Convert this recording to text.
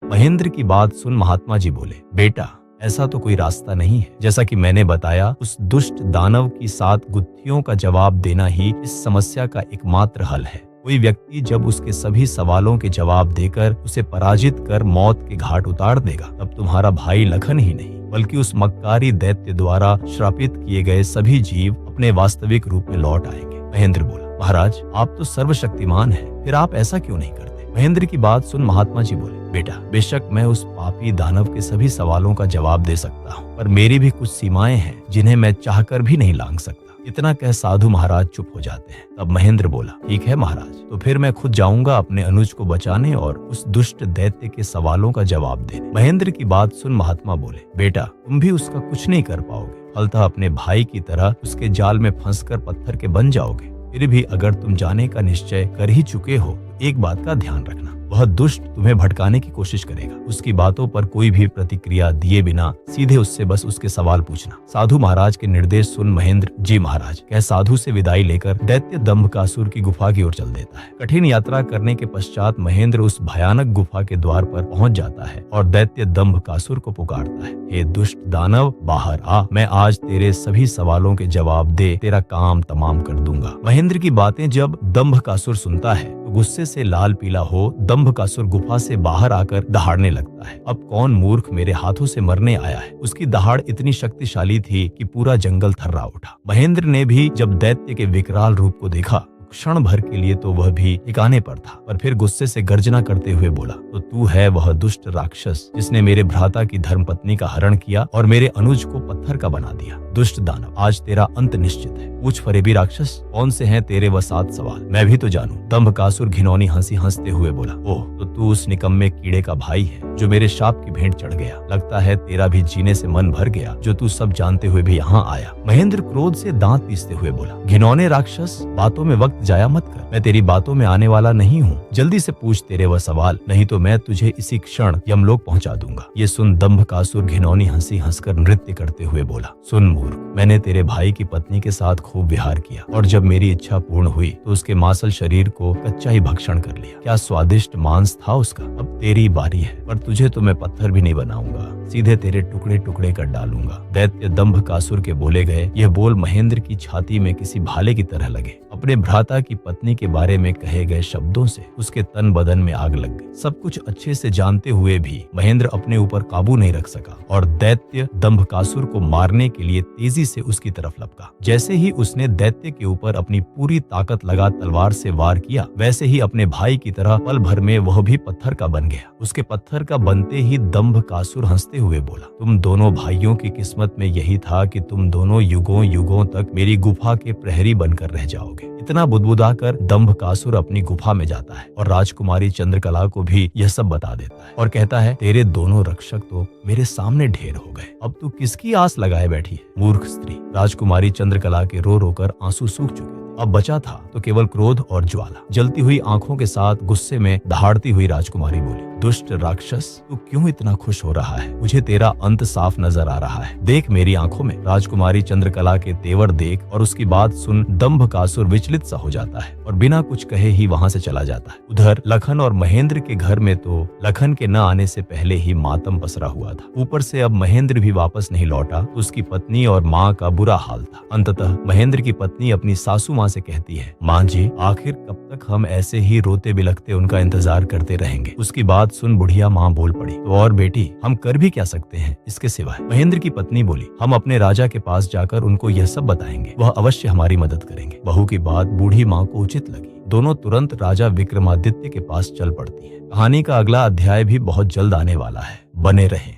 महेंद्र की बात सुन महात्मा जी बोले, बेटा ऐसा तो कोई रास्ता नहीं है। जैसा कि मैंने बताया, उस दुष्ट दानव की 7 गुत्थियों का जवाब देना ही इस समस्या का एकमात्र हल है। कोई व्यक्ति जब उसके सभी सवालों के जवाब देकर उसे पराजित कर मौत के घाट उतार देगा, तब तुम्हारा भाई लखन ही नहीं बल्कि उस मक्कारी दैत्य द्वारा श्रापित किए गए सभी जीव अपने वास्तविक रूप में लौट आएंगे। महेंद्र बोला, महाराज आप तो सर्वशक्तिमान हैं, फिर आप ऐसा क्यों नहीं करते? महेंद्र की बात सुन महात्मा जी बोले, बेटा बेशक मैं उस पापी दानव के सभी सवालों का जवाब दे सकता हूँ, पर मेरी भी कुछ सीमाएं हैं जिन्हें मैं चाहकर भी नहीं लांघ सकता। इतना कह साधु महाराज चुप हो जाते हैं। तब महेंद्र बोला, ठीक है महाराज, तो फिर मैं खुद जाऊंगा अपने अनुज को बचाने और उस दुष्ट दैत्य के सवालों का जवाब देने। महेंद्र की बात सुन महात्मा बोले, बेटा तुम भी उसका कुछ नहीं कर पाओगे, फलतः अपने भाई की तरह उसके जाल में फंसकर पत्थर के बन जाओगे। फिर भी अगर तुम जाने का निश्चय कर ही चुके हो तो एक बात का ध्यान रखना, वह दुष्ट तुम्हें भटकाने की कोशिश करेगा। उसकी बातों पर कोई भी प्रतिक्रिया दिए बिना सीधे उससे बस उसके सवाल पूछना। साधु महाराज के निर्देश सुन महेंद्र जी महाराज कह साधु से विदाई लेकर दैत्य दंभकासुर की गुफा की ओर चल देता है। कठिन यात्रा करने के पश्चात महेंद्र उस भयानक गुफा के द्वार पर पहुंच जाता है और दैत्य दंभकासुर को पुकारता है, हे दुष्ट दानव बाहर आ, मैं आज तेरे सभी सवालों के जवाब दे तेरा काम तमाम कर दूंगा। महेंद्र की बातें जब दंभकासुर सुनता है तो गुस्से से लाल पीला हो दंभकासुर गुफा से बाहर आकर दहाड़ने लगता है। अब कौन मूर्ख मेरे हाथों से मरने आया है? उसकी दहाड़ इतनी शक्तिशाली थी कि पूरा जंगल थर्रा उठा। महेंद्र ने भी जब दैत्य के विकराल रूप को देखा, क्षण भर के लिए तो वह भी ठिकाने पर था, पर फिर गुस्से से गर्जना करते हुए बोला, तो तू है वह दुष्ट राक्षस जिसने मेरे भ्राता की धर्मपत्नी का हरण किया और मेरे अनुज को पत्थर का बना दिया। दुष्ट दानव, आज तेरा अंत निश्चित है। पूछ फरेबी राक्षस, कौन से हैं तेरे वह 7 सवाल? मैं भी तो जानूं। दंभकासुर घिनौनी हंसी हंसते हुए बोला, ओह तो तू उस निकम्मे कीड़े का भाई है जो मेरे शाप की भेंट चढ़ गया। लगता है तेरा भी जीने से मन भर गया जो तू सब जानते हुए भी यहाँ आया। महेंद्र क्रोध से दांत पीसते हुए बोला, घिनौने राक्षस, बातों में वक्त जाया मत कर। मैं तेरी बातों में आने वाला नहीं हूँ। जल्दी से पूछ तेरे वह सवाल, नहीं तो मैं तुझे इसी क्षण यमलोक पहुँचा दूंगा। ये सुन दंभकासुर घिनौनी हंसी हंसकर नृत्य करते हुए बोला, सुन मूर्ख, मैंने तेरे भाई की पत्नी के साथ खूब विहार किया और जब मेरी इच्छा पूर्ण हुई तो उसके मांसल शरीर को कच्चा ही भक्षण कर लिया। क्या स्वादिष्ट मांस था उसका। अब तेरी बारी है, पर तुझे तो मैं पत्थर भी नहीं बनाऊंगा, सीधे तेरे टुकड़े टुकड़े कर डालूंगा। दैत्य दंभकासुर के बोले गए यह बोल महेंद्र की छाती में किसी भाले की तरह लगे। अपने भ्राता की पत्नी के बारे में कहे गए शब्दों से उसके तन बदन में आग लग गई। सब कुछ अच्छे से जानते हुए भी महेंद्र अपने ऊपर काबू नहीं रख सका और दैत्य दंभकासुर को मारने के लिए तेजी से उसकी तरफ लपका। जैसे ही उसने दैत्य के ऊपर अपनी पूरी ताकत लगा तलवार से वार किया, वैसे ही अपने भाई की तरह पल भर में वह भी पत्थर का बन गया। उसके पत्थर का बनते ही दंभकासुर हंसते हुए बोला, तुम दोनों भाइयों की किस्मत में यही था कि तुम दोनों युगों युगों तक मेरी गुफा के प्रहरी बनकर रह जाओगे। इतना बुदबुदाकर दंभकासुर अपनी गुफा में जाता है और राजकुमारी चंद्रकला को भी यह सब बता देता है और कहता है, तेरे दोनों रक्षक तो मेरे सामने ढेर हो गए, अब तू किसकी आस लगाए बैठी है? मूर्ख स्त्री। राजकुमारी चंद्रकला के रो रोकर आंसू सूख चुके थे। अब बचा था तो केवल क्रोध और ज्वाला। जलती हुई आंखों के साथ गुस्से में दहाड़ती हुई राजकुमारी बोली, दुष्ट राक्षस, तू क्यों इतना खुश हो रहा है? मुझे तेरा अंत साफ नजर आ रहा है, देख मेरी आंखों में। राजकुमारी चंद्रकला के तेवर देख और उसकी बात सुन दंभकासुर विचलित सा हो जाता है और बिना कुछ कहे ही वहां से चला जाता है। उधर लखन और महेंद्र के घर में तो लखन के न आने से पहले ही मातम पसरा हुआ था। ऊपर से अब महेंद्र भी वापस नहीं लौटा तो उसकी पत्नी और माँ का बुरा हाल था। अंततः महेंद्र की पत्नी अपनी सासू माँ से कहती है, माँ जी आखिर कब तक हम ऐसे ही रोते बिलखते उनका इंतजार करते रहेंगे? उसकी बात सुन बुढ़िया माँ बोल पड़ी, तो और बेटी हम कर भी क्या सकते हैं इसके सिवाय? महेंद्र की पत्नी बोली, हम अपने राजा के पास जाकर उनको यह सब बताएंगे, वह अवश्य हमारी मदद करेंगे। बहू की बात बूढ़ी माँ को उचित लगी। दोनों तुरंत राजा विक्रमादित्य के पास चल पड़ती हैं। कहानी का अगला अध्याय भी बहुत जल्द आने वाला है, बने रहें।